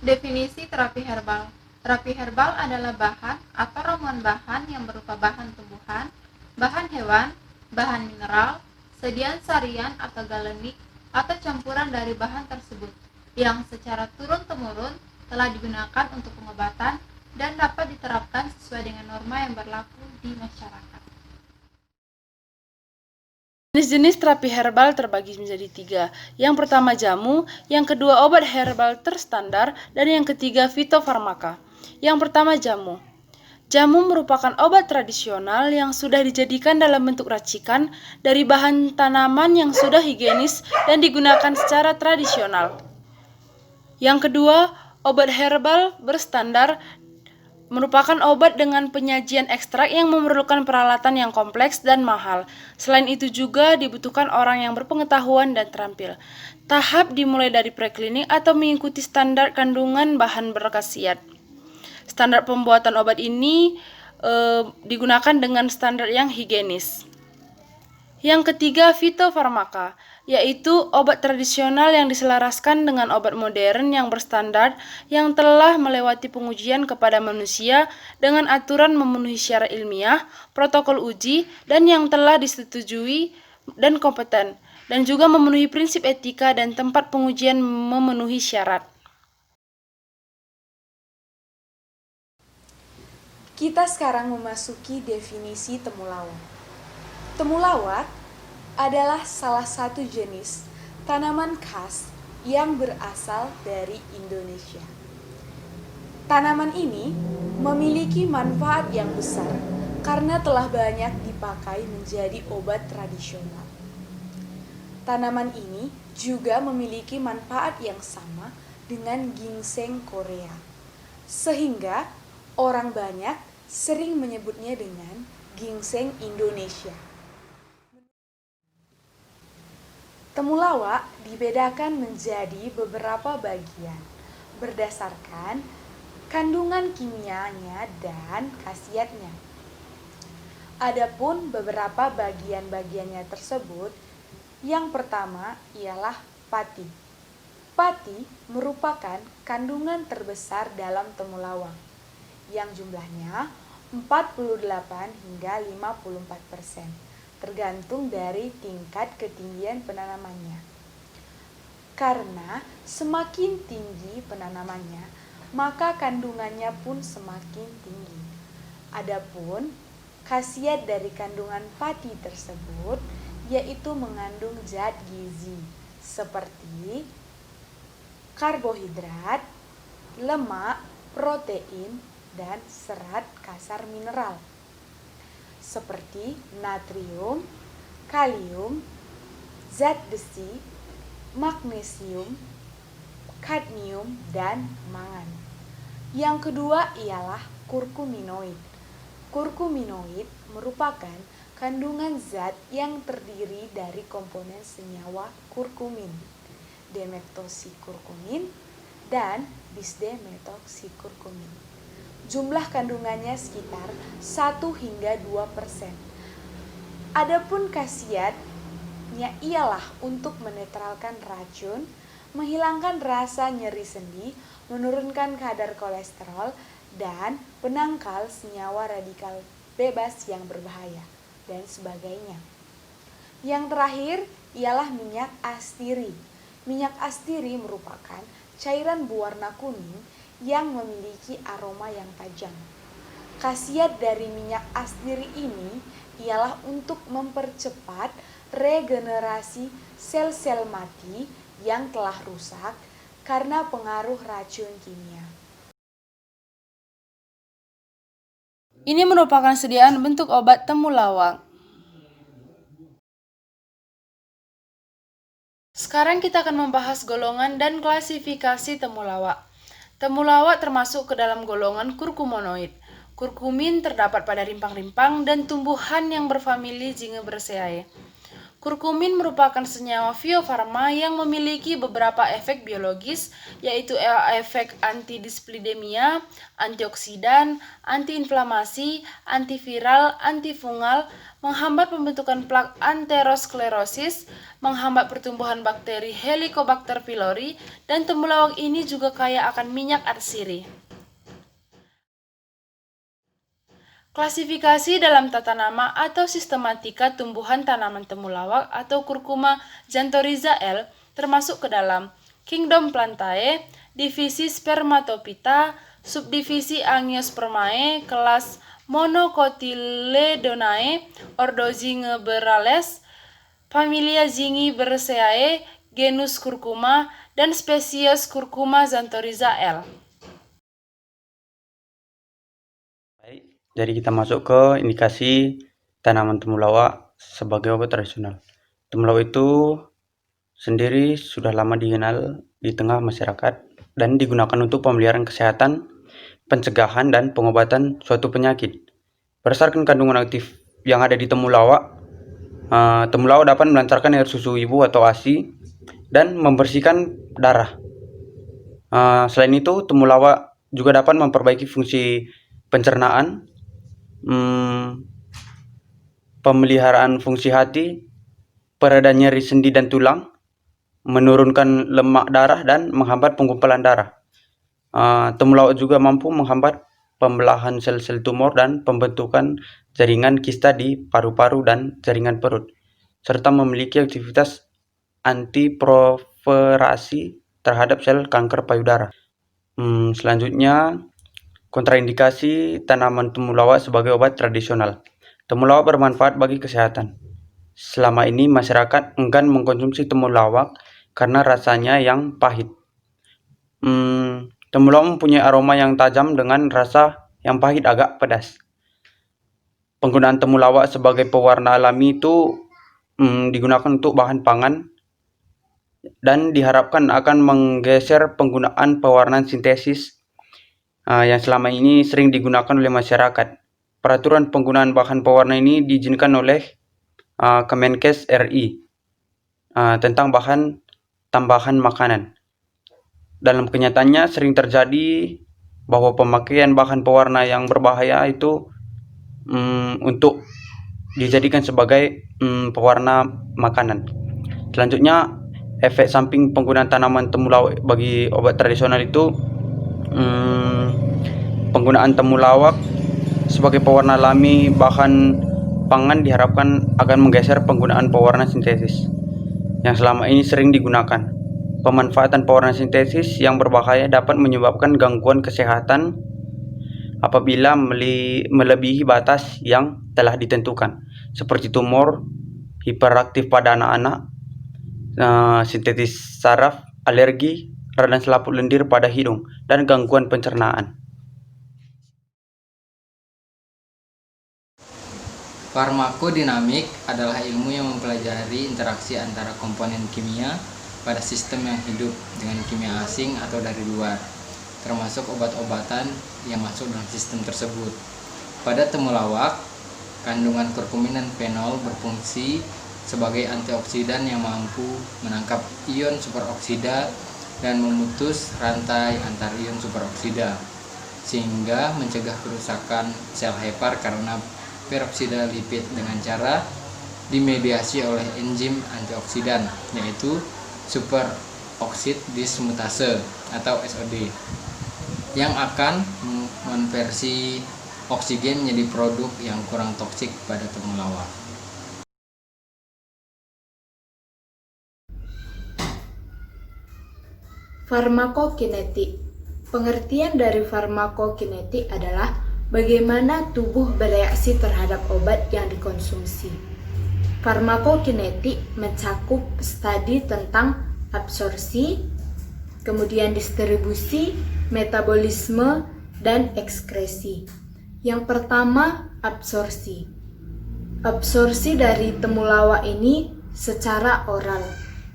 Definisi terapi herbal. Terapi herbal adalah bahan atau ramuan bahan yang berupa bahan tumbuhan, bahan hewan, bahan mineral, sediaan sarian atau galenik, atau campuran dari bahan tersebut yang secara turun-temurun telah digunakan untuk pengobatan dan dapat diterapkan sesuai dengan norma yang berlaku di masyarakat. Jenis-jenis terapi herbal terbagi menjadi 3. Yang pertama jamu, yang kedua obat herbal terstandar, dan yang ketiga fitofarmaka. Yang pertama jamu. Jamu merupakan obat tradisional yang sudah dijadikan dalam bentuk racikan dari bahan tanaman yang sudah higienis dan digunakan secara tradisional. Yang kedua, obat herbal berstandar merupakan obat dengan penyajian ekstrak yang memerlukan peralatan yang kompleks dan mahal. Selain itu juga dibutuhkan orang yang berpengetahuan dan terampil. Tahap dimulai dari preklinik atau mengikuti standar kandungan bahan berkhasiat. Standar pembuatan obat ini digunakan dengan standar yang higienis. Yang ketiga, fitofarmaka, yaitu obat tradisional yang diselaraskan dengan obat modern yang berstandar yang telah melewati pengujian kepada manusia dengan aturan memenuhi syarat ilmiah, protokol uji, dan yang telah disetujui dan kompeten, dan juga memenuhi prinsip etika dan tempat pengujian memenuhi syarat. Kita sekarang memasuki definisi temulawak. Temulawak adalah salah satu jenis tanaman khas yang berasal dari Indonesia. Tanaman ini memiliki manfaat yang besar karena telah banyak dipakai menjadi obat tradisional. Tanaman ini juga memiliki manfaat yang sama dengan ginseng Korea, sehingga orang banyak sering menyebutnya dengan ginseng Indonesia. Temulawak dibedakan menjadi beberapa bagian berdasarkan kandungan kimianya dan khasiatnya. Adapun beberapa bagian-bagiannya tersebut, yang pertama ialah pati. Pati merupakan kandungan terbesar dalam temulawak, yang jumlahnya 48 hingga 54%, tergantung dari tingkat ketinggian penanamannya. Karena semakin tinggi penanamannya, maka kandungannya pun semakin tinggi. Adapun khasiat dari kandungan pati tersebut yaitu mengandung zat gizi seperti karbohidrat, lemak, protein, dan serat kasar mineral seperti natrium, kalium, zat besi, magnesium, kadmium, dan mangan. Yang kedua ialah kurkuminoid. Kurkuminoid merupakan kandungan zat yang terdiri dari komponen senyawa kurkumin, demethoxycurcumin, dan bisdemetoxycurcumin. Jumlah kandungannya sekitar 1 hingga 2%. Adapun khasiatnya ialah untuk menetralkan racun, menghilangkan rasa nyeri sendi, menurunkan kadar kolesterol, dan penangkal senyawa radikal bebas yang berbahaya, dan sebagainya. Yang terakhir ialah minyak astiri. Minyak astiri merupakan cairan berwarna kuning yang memiliki aroma yang tajam. Khasiat dari minyak astiri ini ialah untuk mempercepat regenerasi sel-sel mati yang telah rusak karena pengaruh racun kimia. Ini merupakan sediaan bentuk obat temulawak. Sekarang kita akan membahas golongan dan klasifikasi temulawak. Temulawak termasuk ke dalam golongan kurkumonoid. Kurkumin terdapat pada rimpang-rimpang dan tumbuhan yang berfamili Zingiberraceae. Kurkumin merupakan senyawa biofarma yang memiliki beberapa efek biologis, yaitu efek antidislipidemia, antioksidan, antiinflamasi, antiviral, antifungal, menghambat pembentukan plak aterosklerosis, menghambat pertumbuhan bakteri Helicobacter pylori, dan temulawak ini juga kaya akan minyak atsiri. Klasifikasi dalam tata nama atau sistematika tumbuhan tanaman temulawak atau Curcuma xanthorrhiza L termasuk ke dalam Kingdom Plantae, divisi Spermatophyta, subdivisi Angiospermae, kelas Monocotyledonae, ordo Zingiberales, familia Zingibersaceae, genus Curcuma, dan spesies Curcuma xanthorrhiza L. Jadi kita masuk ke indikasi tanaman temulawak sebagai obat tradisional. Temulawak itu sendiri sudah lama dikenal di tengah masyarakat dan digunakan untuk pemeliharaan kesehatan, pencegahan, dan pengobatan suatu penyakit. Berdasarkan kandungan aktif yang ada di temulawak, temulawak dapat melancarkan air susu ibu atau ASI dan membersihkan darah. Selain itu, temulawak juga dapat memperbaiki fungsi pencernaan, pemeliharaan fungsi hati, pereda nyeri sendi dan tulang, menurunkan lemak darah, dan menghambat penggumpalan darah. Temulawak juga mampu menghambat pembelahan sel-sel tumor dan pembentukan jaringan kista di paru-paru dan jaringan perut, serta memiliki aktivitas antiproliferasi terhadap sel kanker payudara. Selanjutnya, kontraindikasi tanaman temulawak sebagai obat tradisional. Temulawak bermanfaat bagi kesehatan. Selama ini masyarakat enggan mengkonsumsi temulawak karena rasanya yang pahit. Temulawak mempunyai aroma yang tajam dengan rasa yang pahit agak pedas. Penggunaan temulawak sebagai pewarna alami itu digunakan untuk bahan pangan dan diharapkan akan menggeser penggunaan pewarnaan sintesis yang selama ini sering digunakan oleh masyarakat. Peraturan penggunaan bahan pewarna ini diizinkan oleh Kemenkes RI tentang bahan tambahan makanan. Dalam kenyataannya sering terjadi bahwa pemakaian bahan pewarna yang berbahaya itu untuk dijadikan sebagai pewarna makanan. Selanjutnya, efek samping penggunaan tanaman temulawak bagi obat tradisional itu penggunaan temulawak sebagai pewarna alami bahan pangan diharapkan akan menggeser penggunaan pewarna sintesis yang selama ini sering digunakan. Pemanfaatan pewarna sintesis yang berbahaya dapat menyebabkan gangguan kesehatan apabila melebihi batas yang telah ditentukan, seperti tumor, hiperaktif pada anak-anak, sintetis saraf, alergi, radang selaput lendir pada hidung, dan gangguan pencernaan. Farmakodinamik adalah ilmu yang mempelajari interaksi antara komponen kimia pada sistem yang hidup dengan kimia asing atau dari luar, termasuk obat-obatan yang masuk dalam sistem tersebut. Pada temulawak, kandungan kurkumin dan fenol berfungsi sebagai antioksidan yang mampu menangkap ion superoksida dan memutus rantai antar ion superoksida, sehingga mencegah kerusakan sel hepar karena peroksida lipid dengan cara dimediasi oleh enzim antioksidan, yaitu superoksid dismutase atau SOD, yang akan mengonversi oksigen menjadi produk yang kurang toksik pada temulawak. Farmakokinetik. Pengertian dari farmakokinetik adalah bagaimana tubuh bereaksi terhadap obat yang dikonsumsi. Farmakokinetik mencakup studi tentang absorpsi, kemudian distribusi, metabolisme, dan ekskresi. Yang pertama, absorpsi. Absorpsi dari temulawak ini secara oral.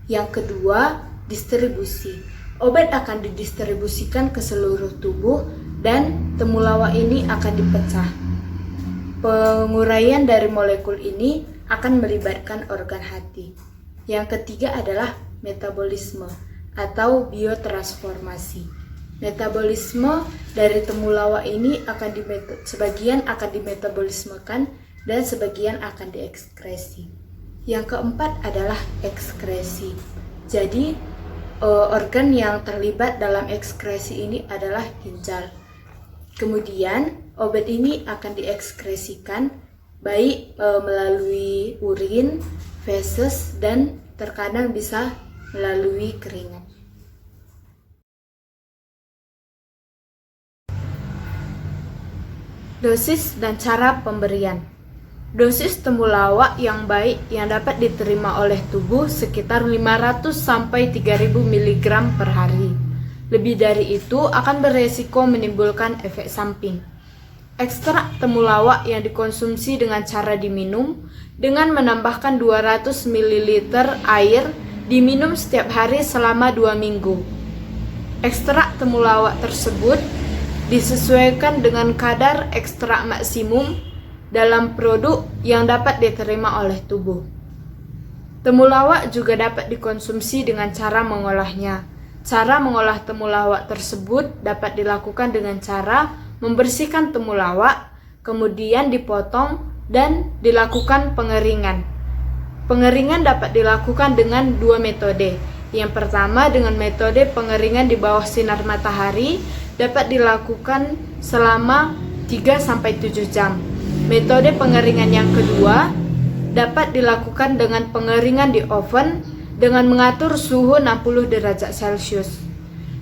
Yang kedua, distribusi. Obat akan didistribusikan ke seluruh tubuh dan temulawak ini akan dipecah. Penguraian dari molekul ini akan melibatkan organ hati. Yang ketiga adalah metabolisme atau biotransformasi. Metabolisme dari temulawak ini sebagian akan dimetabolismekan dan sebagian akan diekskresi. Yang keempat adalah ekskresi. Jadi organ yang terlibat dalam ekskresi ini adalah ginjal. Kemudian obat ini akan diekskresikan baik melalui urin, feses, dan terkadang bisa melalui keringat. Dosis dan cara pemberian. Dosis temulawak yang baik yang dapat diterima oleh tubuh sekitar 500 sampai 3000 mg per hari. Lebih dari itu akan beresiko menimbulkan efek samping. Ekstrak temulawak yang dikonsumsi dengan cara diminum dengan menambahkan 200 ml air diminum setiap hari selama 2 minggu. Ekstrak temulawak tersebut disesuaikan dengan kadar ekstrak maksimum dalam produk yang dapat diterima oleh tubuh. Temulawak juga dapat dikonsumsi dengan cara mengolahnya. Cara mengolah temulawak tersebut dapat dilakukan dengan cara membersihkan temulawak, kemudian dipotong dan dilakukan pengeringan. Pengeringan dapat dilakukan dengan 2 metode. Yang pertama dengan metode pengeringan di bawah sinar matahari dapat dilakukan selama 3-7 jam. Metode pengeringan yang kedua dapat dilakukan dengan pengeringan di oven dengan mengatur suhu 60 derajat Celcius.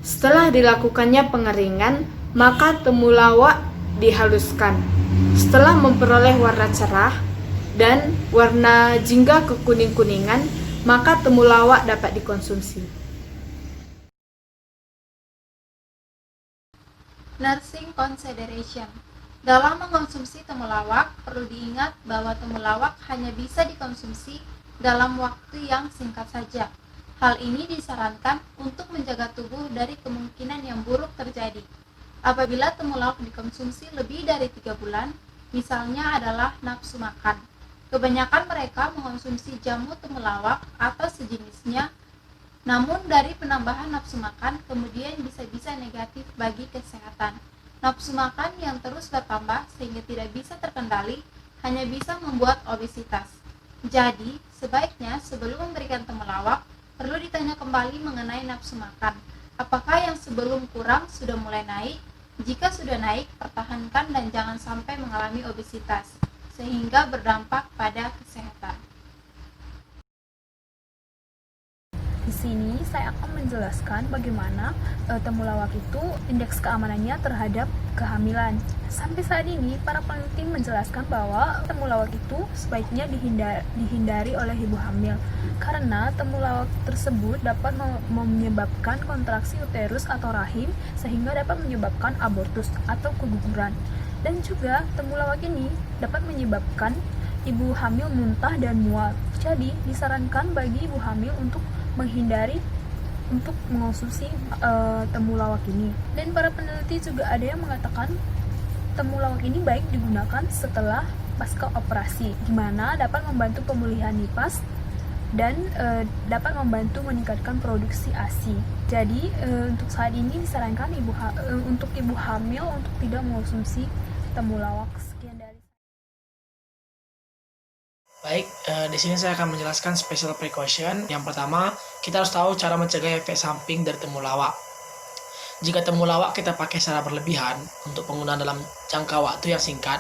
Setelah dilakukannya pengeringan, maka temulawak dihaluskan. Setelah memperoleh warna cerah dan warna jingga kekuning-kuningan, maka temulawak dapat dikonsumsi. Nursing consideration. Dalam mengkonsumsi temulawak, perlu diingat bahwa temulawak hanya bisa dikonsumsi dalam waktu yang singkat saja. Hal ini disarankan untuk menjaga tubuh dari kemungkinan yang buruk terjadi. Apabila temulawak dikonsumsi lebih dari 3 bulan, misalnya adalah nafsu makan. Kebanyakan mereka mengonsumsi jamu temulawak atau sejenisnya, namun dari penambahan nafsu makan kemudian bisa-bisa negatif bagi kesehatan. Nafsu makan yang terus bertambah sehingga tidak bisa terkendali hanya bisa membuat obesitas. Jadi, sebaiknya sebelum memberikan temulawak, perlu ditanya kembali mengenai nafsu makan. Apakah yang sebelum kurang sudah mulai naik? Jika sudah naik, pertahankan dan jangan sampai mengalami obesitas, sehingga berdampak pada kesehatan. Di sini saya akan menjelaskan bagaimana temulawak itu indeks keamanannya terhadap kehamilan. Sampai saat ini para peneliti menjelaskan bahwa temulawak itu sebaiknya dihindari oleh ibu hamil karena temulawak tersebut dapat menyebabkan kontraksi uterus atau rahim sehingga dapat menyebabkan abortus atau keguguran. Dan juga temulawak ini dapat menyebabkan ibu hamil muntah dan mual. Jadi disarankan bagi ibu hamil untuk menghindari untuk mengonsumsi temulawak ini. Dan para peneliti juga ada yang mengatakan temulawak ini baik digunakan setelah pasca operasi, di mana dapat membantu pemulihan nifas dan dapat membantu meningkatkan produksi ASI. Jadi untuk saat ini disarankan untuk ibu hamil untuk tidak mengonsumsi temulawak. Sekian dari Baik, di sini saya akan menjelaskan special precaution. Yang pertama, kita harus tahu cara mencegah efek samping dari temulawak. Jika temulawak kita pakai secara berlebihan untuk penggunaan dalam jangka waktu yang singkat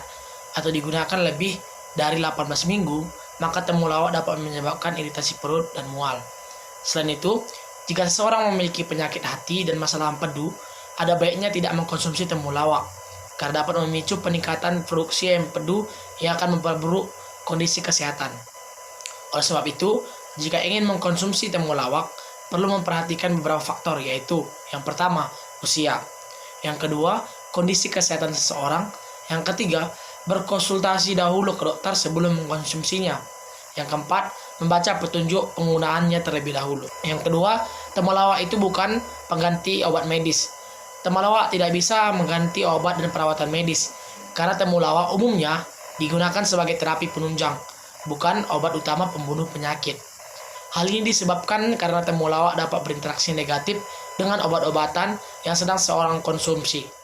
atau digunakan lebih dari 18 minggu, maka temulawak dapat menyebabkan iritasi perut dan mual. Selain itu, jika seseorang memiliki penyakit hati dan masalah empedu, ada baiknya tidak mengkonsumsi temulawak karena dapat memicu peningkatan produksi empedu yang akan memperburuk kondisi kesehatan. Oleh sebab itu, jika ingin mengkonsumsi temulawak, perlu memperhatikan beberapa faktor, yaitu yang pertama, usia. Yang kedua, kondisi kesehatan seseorang. Yang ketiga, berkonsultasi dahulu ke dokter sebelum mengkonsumsinya. Yang keempat, membaca petunjuk penggunaannya terlebih dahulu. Yang kedua, temulawak itu bukan pengganti obat medis. Temulawak tidak bisa mengganti obat dan perawatan medis, karena temulawak umumnya digunakan sebagai terapi penunjang. bukan obat utama pembunuh penyakit. Hal ini disebabkan karena temulawak dapat berinteraksi negatif dengan obat-obatan yang sedang seorang konsumsi.